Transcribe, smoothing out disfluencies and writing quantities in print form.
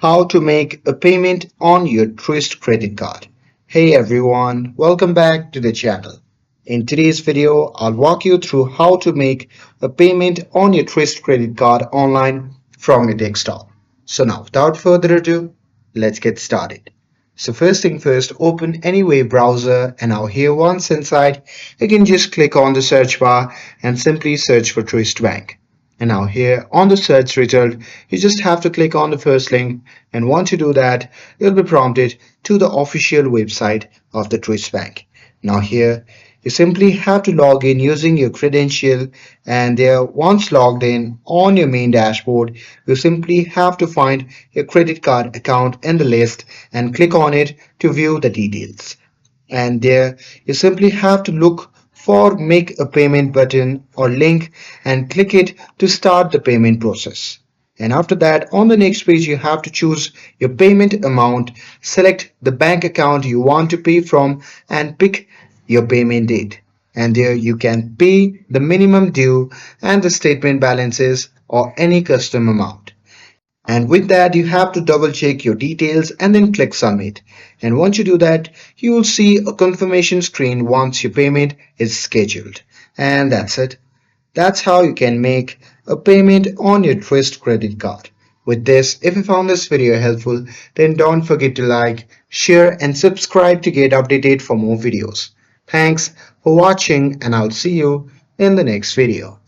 How to make a payment on your Truist credit card. Hey everyone, welcome back to the channel. In today's video, I'll walk you through how to make a payment on your Truist credit card online from your desktop. So now, without further ado, let's get started. So first thing first, open any web browser and now here once inside, you can just click on the search bar and simply search for Truist Bank. And now here on the search result, you just have to click on the first link, and once you do that, you'll be prompted to the official website of the Truist Bank. Now here, you simply have to log in using your credential, and there once logged in on your main dashboard, you simply have to find your credit card account in the list and click on it to view the details. And there you simply have to look for make a payment button or link and click it to start the payment process. And after that, on the next page, you have to choose your payment amount, select the bank account you want to pay from, and pick your payment date. And there you can pay the minimum due and the statement balances or any custom amount. And with that, you have to double check your details and then click submit. And once you do that, you will see a confirmation screen once your payment is scheduled. And that's it. That's how you can make a payment on your Twist credit card. With this, if you found this video helpful, then don't forget to like, share and subscribe to get updated for more videos. Thanks for watching and I'll see you in the next video.